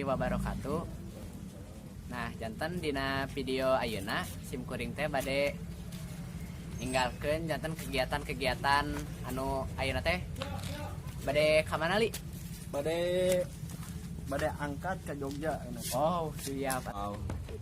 wabarakatuh. Nah, janten dina video ayeuna sim kuring teh bade ninggalkeun janten kegiatan-kegiatan anu ayeuna teh bade ka mana li? Bade angkat ke Jogja. Oh, siap.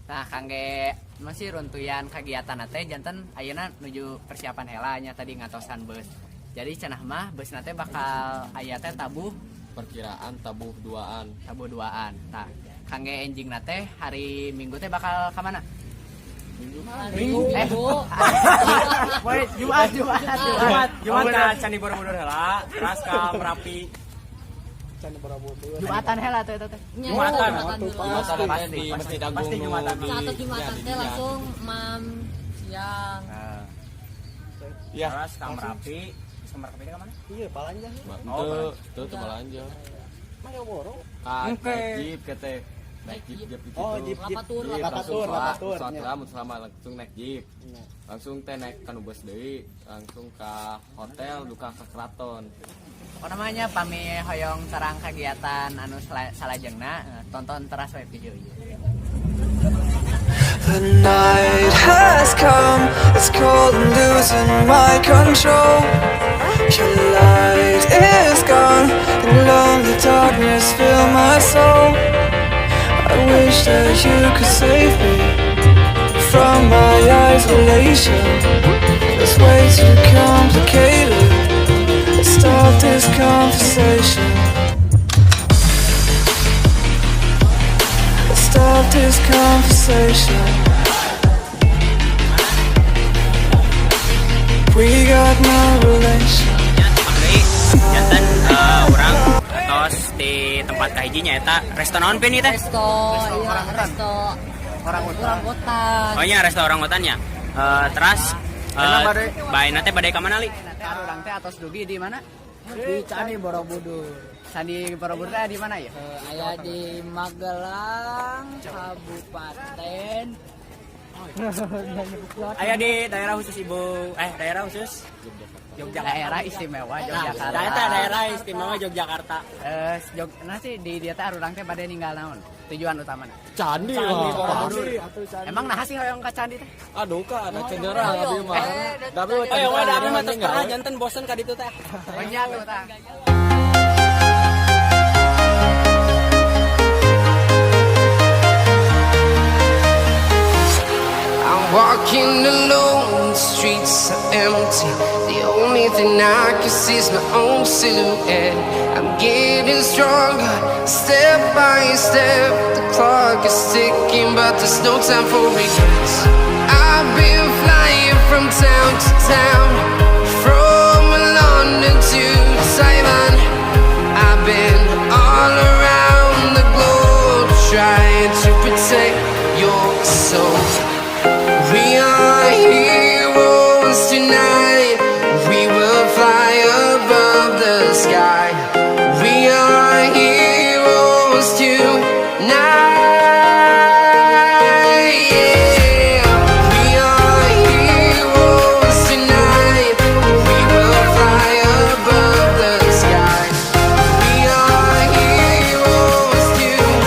Nah, kangge masih runtuyan kegiatan teh janten ayeuna nuju persiapan heula nya tadi ngatosan bus. Jadi cenah mah bus teh bakal aya teh tabuh perkiraan tabuh duaan. Nah, kangge enjing teh hari Minggu teh bakal ka mana? Minggu. Jumat ka Candi Borobudur heula, terus ka Merapi. Candi Borobudur. Jumatan heula teh teh. Jumatan Pasti Masjid Agung. Pasti Jumatan. Satu Jumatan teh langsung mam siang. Iya. Terus ka Merapi. Merapi ka mana? Iya, Palanjang. Tuh Palanja. Malioboro. Jeep kete. Naik jeep itu. Oh, jeep. Lapatur. Lapatur. Selama langsung naik jeep. Langsung teh naik kanu bus deui, langsung ke hotel duka ke keraton. Apa namanya pami hoyong sareng kegiatan anu salajengna tonton teras we video ieu. The night has come, it's cold and losing my control. Your light is gone, and lonely darkness fill my soul. I wish that you could save me from my isolation. It's way too complicated. Let's stop this conversation. Let's stop this conversation. We got no relation. Janten orang tos di tempat kahijinya eta resto naon pieu teh? Resto orang hutan. Oh nya resto orang hutannya. Terus baeuna teh bade ka mana li? Urang teh atos dugi di mana? Di Candi Borobudur. Candi Borobudur teh di mana ya? Aya di Magelang, Kabupaten. Aya di daerah khusus daerah khusus Yogyakarta. Daerah istimewa Yogyakarta. Daerah istimewa Yogyakarta. Nasi di dia teh urang teh bade ninggal naon? Tujuan utamana? Candi Borobudur. Emang naha sih hoyong ka candi teh? Aduh ka ada cenderang abi mah. Tapi Tapi mah terserah janten bosen ka ditu teh. Banyak tuh tah. Walking alone, the streets are empty. The only thing I can see is my own silhouette. I'm getting stronger, step by step. The clock is ticking, but there's no time for regrets. I've been flying from town to town, from London to Taiwan. I've been all around the globe, trying to protect your soul. We are heroes tonight. We will fly above the sky. We are heroes tonight. Yeah. We are heroes tonight. We will fly above the sky. We are heroes tonight.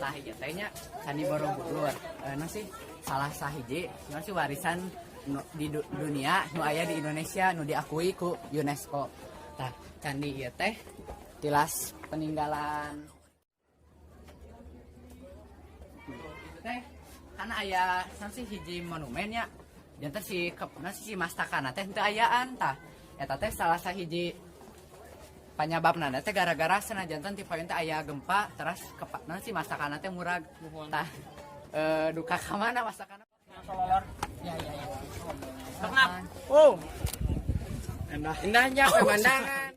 Lah ieu teh nya Candi Borobudur. Nasi salah sahiji nasi warisan di dunia nu aya di Indonesia nu diakui ku UNESCO. Tah, candi ieu teh tilas peninggalan teh kana aya sih hiji monumen nya. Janten si si mastakana teh teu ayaan tah. Eta teh salah sahiji panyababna teh gara-gara senajan ti poin teh aya gempa terus kepakna si mastakana teh murag tah duka ka mana mastakana Sololor. Ya. Kenap. Oh. Indahnya pemandangan.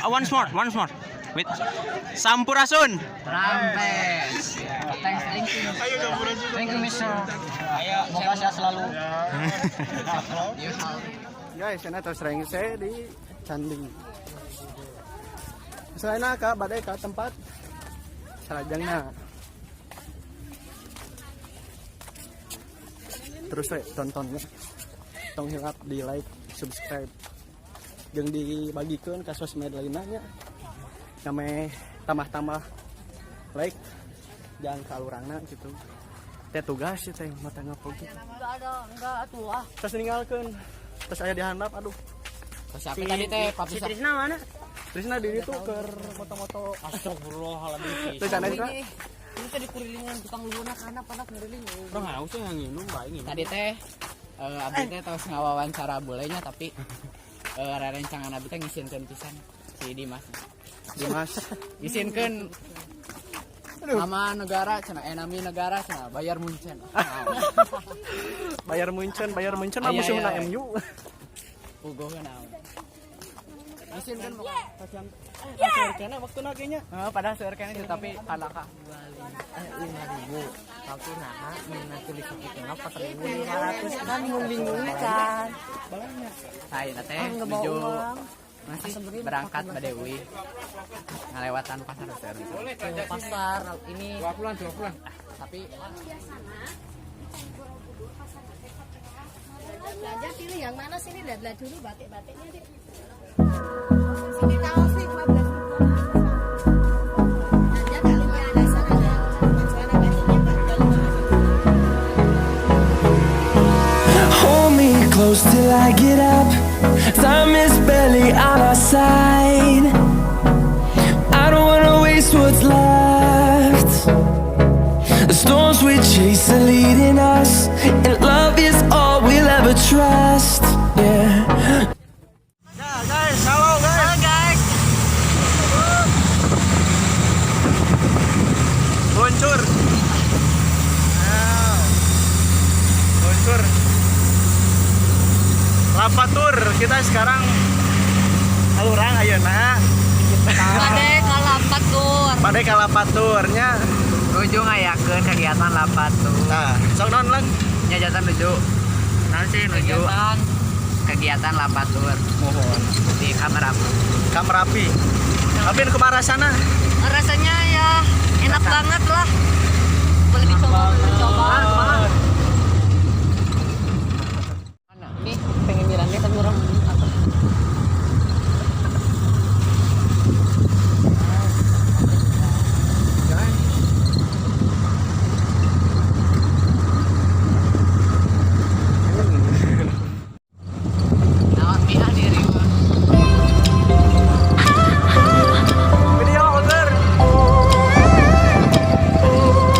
Once more. Wait. Sampurasun. Rampes. Thank you. Thank you, Mister. Semoga sehat selalu. Guys, ini terus sering saya di Candi. Selain ka badai ka tempat salajengna. Terus tontonnya. Tong hilap di like, subscribe. Jeung dibagikeun ka sosmed lainna nya. Kame tambah-tambah like jangan ka urangna gitu. Teh tugas sih teh mata ngapog gitu. Enggak atuh ah. Terus ninggalkeun. Terus aya di handap aduh. Siapa tadi teh Pak Bisa? Trisna mana? Trisna di itu keur foto-foto. Astagfirullahaladzim. Terus sana Trisna. Ini tadi kurilingan tukang luhuna kana panak ngeriling. Orang haus yang nginum bae nginum. Tadi teh abdi teh tos ngawawancara bolehnya tapi rerencangan abdi teh ngisinkeun pisan si Dimas. Isinkeun nama negara cenah nami negara cenah bayar Munchen. Bayar Munchen mah musuhna MU. Ugoh naon. Isinkeun pasian Karena waktu nagenya. padahal seueur keneh itu tapi kalaka. 5.000. Tapi nah tulis itu ngapa 4.500 kan bingung kan. Saena teh nuju masih berangkat Mbak Dewi ngalewatan pasar seueur gitu. Ke pasar ini 20-an. Tapi belanja pilih yang mana sini lihat dulu batik-batiknya deh. Sini tahu sih 15.000. Belanja kali ya ada sana ada. Sana batiknya Hold me close till I get up. Time is barely on our side. I don't wanna waste what's left. The storms we chase are leading us, and love is all we'll ever trust. Yeah. Ya guys, halo guys. Luncur. Luncur. Lapatur kita sekarang alurang ayeuna. Padai kalapaturnya. nuju ngayakeun kegiatan lapatur. Nah, sok naon lang. Nyajatan nuju. Naon sih nuju kegiatan lapatur. Mohon Di Kamerapi. Kamerapi. Tapi kumaha rasana? rasanya ya enak banget lah. Boleh dicoba. Ini pengen bilangnya tapi orang apa? Video order.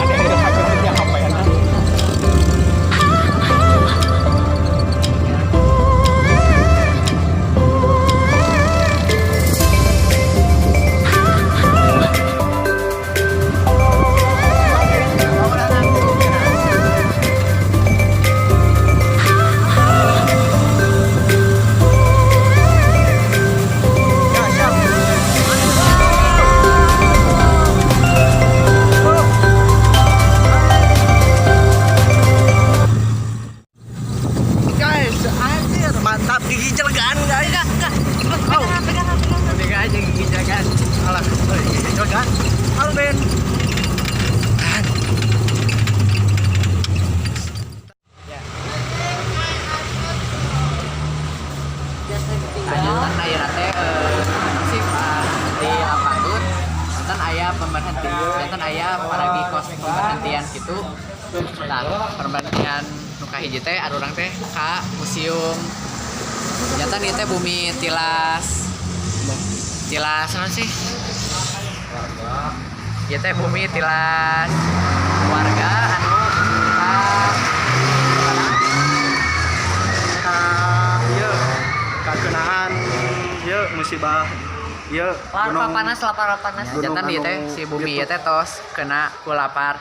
Ada yang udah pakai kerja apa ya? Guys, anjir mantap gigi jelegaan guys. Pegang aja gigi jelegaan. Alah, gigi jelegaan. Halo Ben. Lanjutan aya teh sih di lapatur. Jantan aya pemberhentian, jantan aya paragi kos pemberhentian gitu. Nah, pemberhentian nu kahiji teh arurang teh ka museum. Jantan ieu teh bumi tilas naon sih? Ieu teh bumi tilas warga anu Ieu kakenaan ieu musibah ieu Lapar panas. jantan ieu teh si bumi ieu teh tos kena kulahar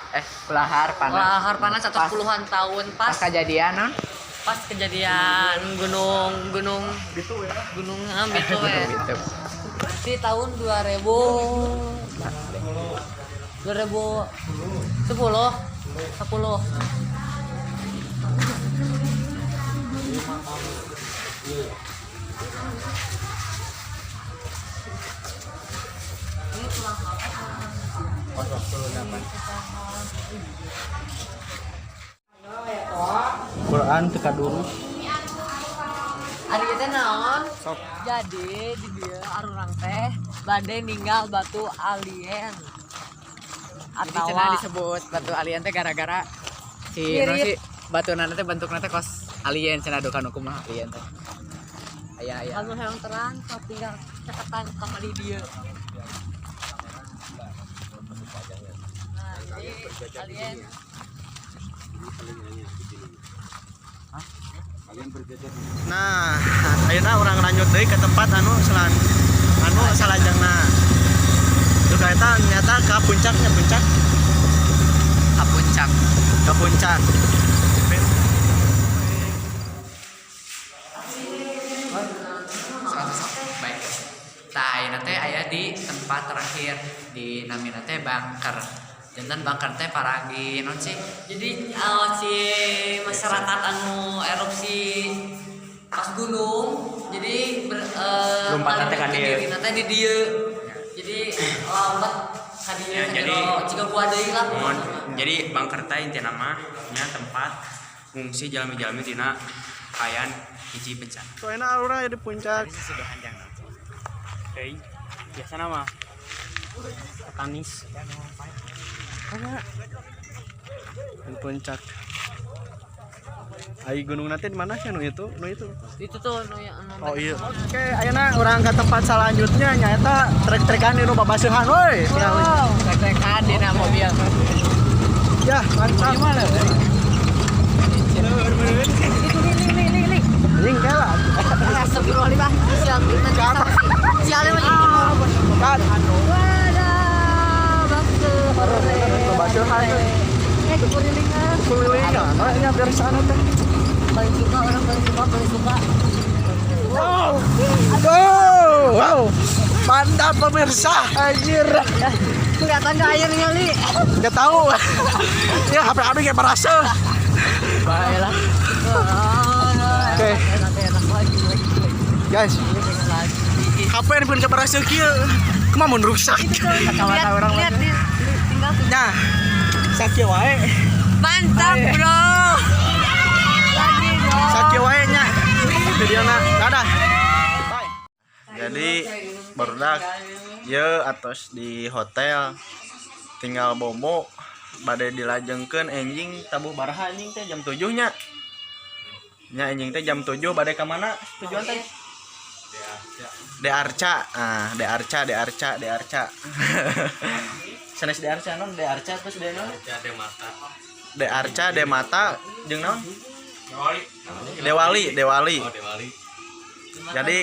panas. Lahar panas atau puluhan tahun Pas kejadian non? pas kejadian gunung gitu ya. Gitu. di tahun 2010. Quran teka dulu. Ari teh naon? Jadi di dia arurang teh bade ninggal batu alien. Jadi Atau cenah disebut batu alien teh gara-gara si Mirip. no si batu nana teh bentukna teh kos alien cenah dukan hukum alien teh. Aya. kamu hayang terang kau tinggal caketan sama di dia. Nah, jadi alien Nah, ayeuna urang lanjut deui ke tempat anu salajengna. Tuh eta nyata ka puncaknya Ka puncak. ke puncak. Baik. Tah ayeuna teh aya di tempat terakhir di namina teh Bangker. Jantan Bangker teh paragi non sih? jadi si masyarakat anu erupsi pas gunung jadi Lompatan teh ka dieu. nanti di dia jadi lompat ka dieu Ya, jadi jika gua deui lah jadi Bangker teh intina mah nya tempat ngungsi jalmi-jalmi tina kayan hiji bencana. Soalnya urang di puncak. Sudah hanjang. Oke. Biasana mah Tanis. Di puncak. Ai gunung nanti di mana sih nu itu? itu tuh nu yang Oh iya. Oke, ayeuna urang ke tempat selanjutnya nyaeta trek-trekan di nu babaseuhan euy. Trek-trekan dina mobil. Ya, mantap. Gimana? Ini enggak lah. Astagfirullahaladzim bah sial sial mah Kan. wadah bakso Babaseuhan. Kulilingan. Nya biar sana teh. paling suka orang paling suka Wow. Mantap pemirsa. Anjir. kelihatan gak airnya li Enggak tahu. Ya HP abi kayak merasa. Baiklah. Oke. enak lagi Guys, HP yang pun kayak merasa kieu. Kumaha mun rusak. Kacamata orang lihat tinggal Nah, sakieu wae. mantap bro lagi bro Sakieu wae nya. Videona. Dadah. Jadi barudak ye atos di hotel tinggal bobo bade dilajengkeun enjing tabuh baraha anjing teh jam 7 nya. Nya enjing teh jam 7 bade ka mana tujuan teh? De Arca. Ah, De Arca. Sanes De Arca non De Arca terus De non? De Arca, De Mata jeung naon? Dewali. Jadi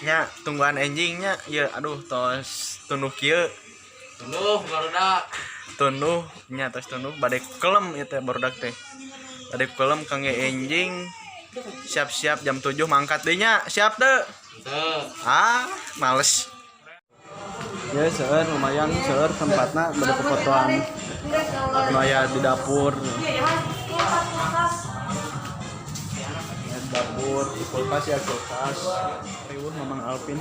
nya tungguan enjingnya ya aduh tos tunduh kieu. Tunduh nya tos tunduh bade kelem ieu teh barudak teh. Bade kelem kangge enjing siap-siap jam 7 mangkat deui nya. Siap teu? Males. Ya seueur lumayan seueur tempatna bade pepotoan anu aya di dapur. Dapur, kulkas ya kulkas. Riweuh Mamang Alvin.